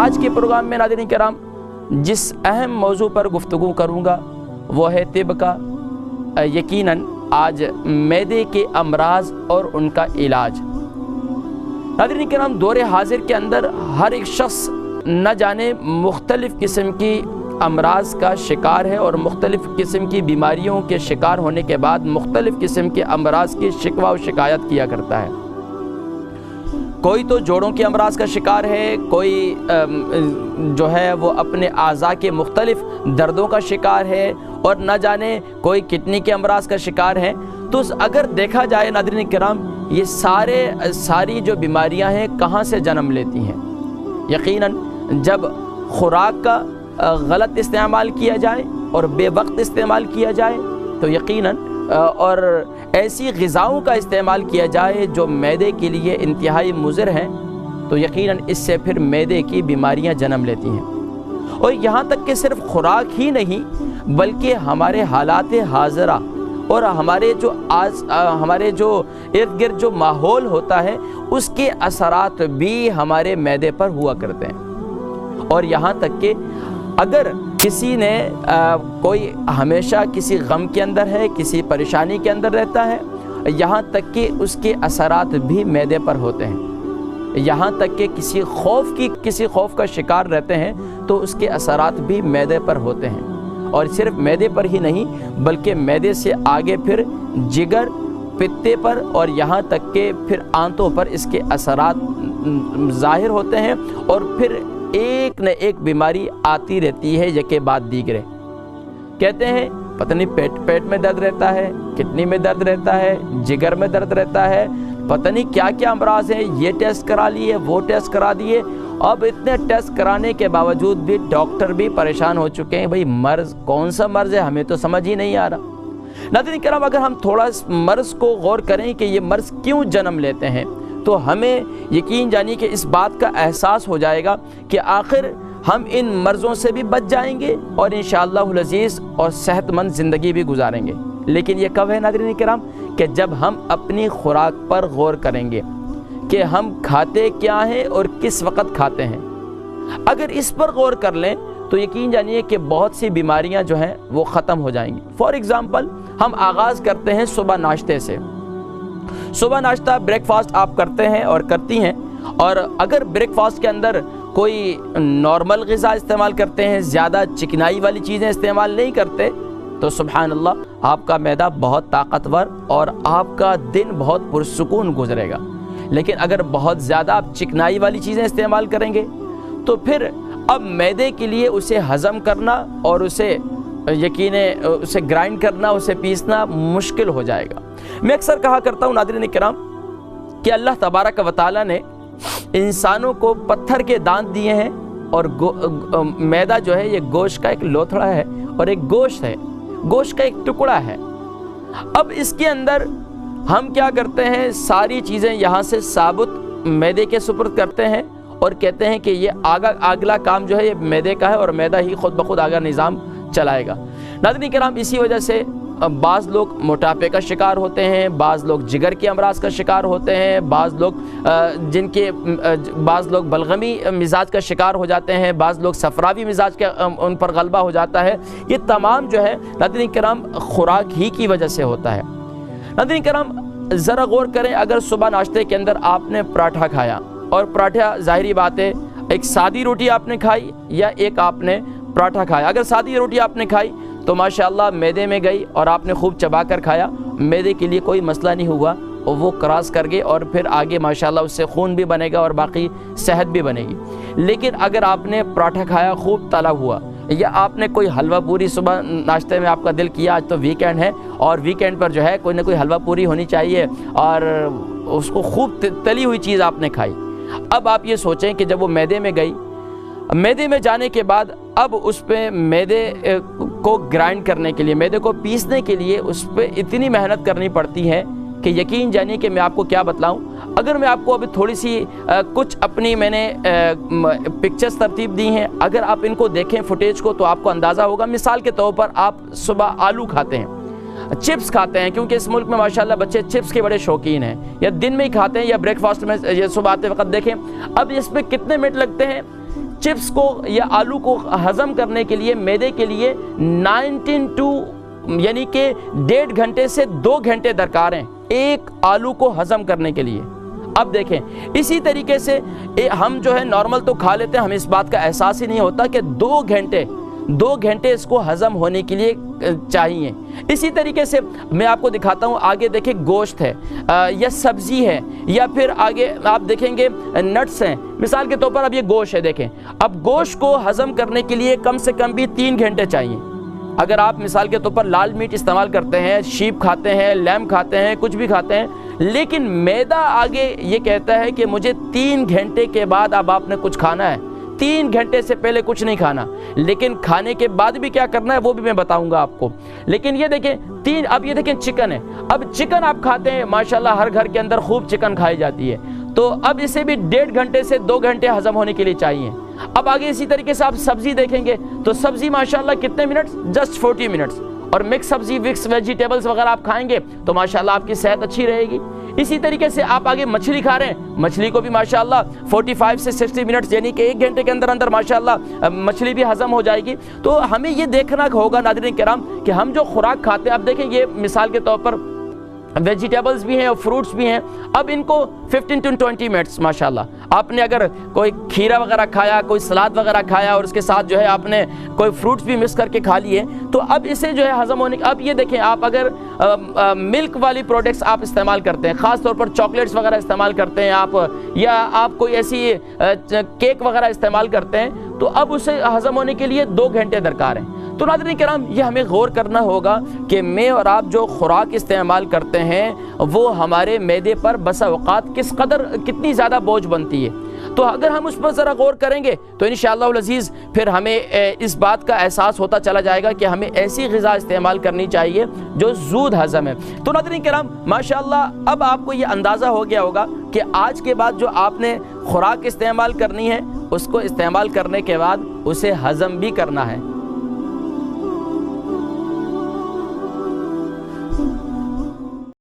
آج کے پروگرام میں ناظرین کرام جس اہم موضوع پر گفتگو کروں گا وہ ہے طب کا، یقیناً آج معدے کے امراض اور ان کا علاج۔ ناظرین کرام دور حاضر کے اندر ہر ایک شخص نہ جانے مختلف قسم کی امراض کا شکار ہے اور مختلف قسم کی بیماریوں کے شکار ہونے کے بعد مختلف قسم کے امراض کی شکوہ و شکایت کیا کرتا ہے۔ کوئی تو جوڑوں کے امراض کا شکار ہے، کوئی جو ہے وہ اپنے اعضاء کے مختلف دردوں کا شکار ہے، اور نہ جانے کوئی کڈنی کے امراض کا شکار ہے۔ تو اگر دیکھا جائے ناظرین کرام یہ ساری جو بیماریاں ہیں کہاں سے جنم لیتی ہیں؟ یقیناً جب خوراک کا غلط استعمال کیا جائے اور بے وقت استعمال کیا جائے تو یقیناً اور ایسی غذاؤں کا استعمال کیا جائے جو معدے کے لیے انتہائی مضر ہیں تو یقیناً اس سے پھر معدے کی بیماریاں جنم لیتی ہیں۔ اور یہاں تک کہ صرف خوراک ہی نہیں بلکہ ہمارے حالات حاضرہ اور ہمارے جو ارد گرد جو ماحول ہوتا ہے اس کے اثرات بھی ہمارے معدے پر ہوا کرتے ہیں۔ اور یہاں تک کہ اگر کسی نے کوئی ہمیشہ کسی غم کے اندر ہے، کسی پریشانی کے اندر رہتا ہے، یہاں تک کہ اس کے اثرات بھی معدے پر ہوتے ہیں۔ یہاں تک کہ کسی خوف کا شکار رہتے ہیں تو اس کے اثرات بھی معدے پر ہوتے ہیں۔ اور صرف معدے پر ہی نہیں بلکہ معدے سے آگے پھر جگر، پتے پر اور یہاں تک کہ پھر آنتوں پر اس کے اثرات ظاہر ہوتے ہیں، اور پھر ایک نہ ایک بیماری آتی رہتی ہے یکے بعد دیگرے۔ کہتے ہیں پتہ نہیں پیٹ میں درد رہتا ہے، کڈنی میں درد رہتا ہے، جگر میں درد رہتا ہے، پتہ نہیں کیا کیا امراض ہیں، یہ ٹیسٹ کرا لیے، وہ ٹیسٹ کرا دیے۔ اب اتنے ٹیسٹ کرانے کے باوجود بھی ڈاکٹر بھی پریشان ہو چکے ہیں، بھئی مرض کون سا مرض ہے ہمیں تو سمجھ ہی نہیں آ رہا۔ ناظرین کرام اگر ہم تھوڑا مرض کو غور کریں کہ یہ مرض کیوں جنم لیتے ہیں تو ہمیں یقین جانی کہ اس بات کا احساس ہو جائے گا کہ آخر ہم ان مرضوں سے بھی بچ جائیں گے اور انشاءاللہ العزیز اور صحت مند زندگی بھی گزاریں گے۔ لیکن یہ کب ہے ناظرین کرام؟ کہ جب ہم اپنی خوراک پر غور کریں گے کہ ہم کھاتے کیا ہیں اور کس وقت کھاتے ہیں۔ اگر اس پر غور کر لیں تو یقین جانیے کہ بہت سی بیماریاں جو ہیں وہ ختم ہو جائیں گی۔ فار ایگزامپل ہم آغاز کرتے ہیں صبح ناشتے سے۔ صبح ناشتہ بریک فاسٹ آپ کرتے ہیں اور کرتی ہیں، اور اگر بریک فاسٹ کے اندر کوئی نارمل غذا استعمال کرتے ہیں، زیادہ چکنائی والی چیزیں استعمال نہیں کرتے تو سبحان اللہ آپ کا معدہ بہت طاقتور اور آپ کا دن بہت پرسکون گزرے گا۔ لیکن اگر بہت زیادہ آپ چکنائی والی چیزیں استعمال کریں گے تو پھر اب معدے کے لیے اسے ہضم کرنا اور اسے گرائنڈ کرنا، اسے پیسنا مشکل ہو جائے گا۔ میں اکثر کہا کرتا ہوں ناظرین کرام کہ اللہ تبارک و تعالیٰ نے انسانوں کو پتھر کے دانت دیے ہیں، اور معدہ جو ہے یہ گوشت کا ایک لوتھڑا ہے اور ایک گوشت ہے، گوشت کا ایک ٹکڑا ہے۔ اب اس کے اندر ہم کیا کرتے ہیں، ساری چیزیں یہاں سے ثابت معدے کے سپرد کرتے ہیں اور کہتے ہیں کہ یہ اگلا کام جو ہے یہ معدے کا ہے اور معدہ ہی خود بخود آگا نظام چلائے گا۔ ناظرین کرام اسی وجہ سے بعض لوگ موٹاپے کا شکار ہوتے ہیں، بعض لوگ جگر کے امراض کا شکار ہوتے ہیں، بعض لوگ بلغمی مزاج کا شکار ہو جاتے ہیں، بعض لوگ صفراوی مزاج کا ان پر غلبہ ہو جاتا ہے۔ یہ تمام جو ہے ناظرین کرام خوراک ہی کی وجہ سے ہوتا ہے۔ ناظرین کرام ذرا غور کریں، اگر صبح ناشتے کے اندر آپ نے پراٹھا کھایا، اور پراٹھا ظاہری بات ہے ایک سادی روٹی آپ نے کھائی یا ایک آپ نے پراٹھا کھایا، اگر سادی روٹی آپ نے کھائی تو ماشاءاللہ معدے میں گئی اور آپ نے خوب چبا کر کھایا، معدے کے لیے کوئی مسئلہ نہیں ہوا، اور وہ کراس کر گئے اور پھر آگے ماشاءاللہ اس سے خون بھی بنے گا اور باقی صحت بھی بنے گی۔ لیکن اگر آپ نے پراٹھا کھایا خوب تلا ہوا، یا آپ نے کوئی حلوہ پوری صبح ناشتے میں آپ کا دل کیا، آج تو ویکینڈ ہے اور ویکینڈ پر جو ہے کوئی نہ کوئی حلوہ پوری ہونی چاہیے، اور اس کو خوب تلی ہوئی چیز آپ نے کھائی، اب آپ یہ سوچیں کہ جب وہ معدے میں گئی، معدے میں جانے کے بعد اب اس پہ معدے کو گرائنڈ کرنے کے لیے، معدے کو پیسنے کے لیے اس پہ اتنی محنت کرنی پڑتی ہے کہ یقین جانیے کہ میں آپ کو کیا بتلاؤں۔ اگر میں آپ کو ابھی تھوڑی سی کچھ اپنی میں نے پکچرز ترتیب دی ہیں، اگر آپ ان کو دیکھیں فوٹیج کو تو آپ کو اندازہ ہوگا۔ مثال کے طور پر آپ صبح آلو کھاتے ہیں، چپس کھاتے ہیں، کیونکہ اس ملک میں ماشاءاللہ بچے چپس کے بڑے شوقین ہیں، یا دن میں ہی کھاتے ہیں یا بریک فاسٹ میں، یہ صبح آتے وقت دیکھیں اب اس پہ کتنے منٹ لگتے ہیں، چپس کو یا آلو کو ہضم کرنے کے لیے میدے کے لیے 19 یعنی کہ 1.5 گھنٹے سے 2 گھنٹے درکار ہیں ایک آلو کو ہضم کرنے کے لیے۔ اب دیکھیں اسی طریقے سے ہم جو ہے نارمل تو کھا لیتے ہیں، ہمیں اس بات کا احساس ہی نہیں ہوتا کہ 2 گھنٹے اس کو ہضم ہونے کے لیے چاہیے۔ اسی طریقے سے میں آپ کو دکھاتا ہوں، آگے دیکھیں گوشت ہے یا سبزی ہے یا پھر آگے آپ دیکھیں گے نٹس ہیں، مثال کے طور پر اب یہ گوشت ہے، دیکھیں اب گوشت کو ہضم کرنے کے لیے کم سے کم بھی 3 گھنٹے چاہیے۔ اگر آپ مثال کے طور پر لال میٹ استعمال کرتے ہیں، شیپ کھاتے ہیں، لیمب کھاتے ہیں، کچھ بھی کھاتے ہیں، لیکن میدا آگے یہ کہتا ہے کہ مجھے 3 گھنٹے کے بعد اب آپ نے کچھ کھانا ہے، 3 گھنٹے سے پہلے کچھ نہیں کھانا، لیکن کھانے کے بعد بھی کیا کرنا ہے وہ بھی میں بتاؤں گا آپ کو۔ لیکن یہ دیکھیں اب یہ دیکھیں چکن ہے، اب چکن آپ کھاتے ہیں ماشاءاللہ، ہر گھر کے اندر خوب چکن کھائی جاتی ہے، تو اب اسے بھی 1.5 گھنٹے سے 2 گھنٹے ہضم ہونے کے لیے چاہیے۔ اب آگے اسی طریقے سے آپ سبزی دیکھیں گے تو سبزی ماشاءاللہ کتنے منٹس، جسٹ 40 منٹس، اور مکس سبزی مکس ویجیٹیبلز وغیرہ آپ کھائیں گے تو ماشاءاللہ آپ کی صحت اچھی رہے گی۔ اسی طریقے سے آپ آگے مچھلی کھا رہے ہیں، مچھلی کو بھی ماشاءاللہ 45 سے 60 منٹس یعنی کہ 1 گھنٹے کے اندر اندر ماشاءاللہ مچھلی بھی ہضم ہو جائے گی۔ تو ہمیں یہ دیکھنا ہوگا ناظرین کرام کہ ہم جو خوراک کھاتے ہیں، اب دیکھیں یہ مثال کے طور پر ویجیٹیبلز بھی ہیں اور فروٹس بھی ہیں، اب ان کو 15 to 20 منٹس ماشاءاللہ آپ نے اگر کوئی کھیرا وغیرہ کھایا، کوئی سلاد وغیرہ کھایا اور اس کے ساتھ جو ہے آپ نے کوئی فروٹس بھی مکس کر کے کھا لیے، تو اب اسے جو ہے ہضم ہونے اب یہ دیکھیں آپ اگر ملک والی پروڈکٹس آپ استعمال کرتے ہیں، خاص طور پر چاکلیٹس وغیرہ استعمال کرتے ہیں آپ، یا آپ کوئی ایسی کیک وغیرہ استعمال کرتے ہیں، تو اب اسے ہضم ہونے کے لیے 2 گھنٹے درکار ہیں۔ تو ناظرین کرام یہ ہمیں غور کرنا ہوگا کہ میں اور آپ جو خوراک استعمال کرتے ہیں وہ ہمارے معدے پر بسا اوقات کتنی زیادہ بوجھ بنتی ہے۔ تو اگر ہم اس پر ذرا غور کریں گے تو انشاءاللہ العزیز پھر ہمیں اس بات کا احساس ہوتا چلا جائے گا کہ ہمیں ایسی غذا استعمال کرنی چاہیے جو زود ہضم ہے۔ تو ناظرین کرام ماشاءاللہ اب آپ کو یہ اندازہ ہو گیا ہوگا کہ آج کے بعد جو آپ نے خوراک استعمال کرنی ہے اس کو استعمال کرنے کے بعد اسے ہضم بھی کرنا ہے۔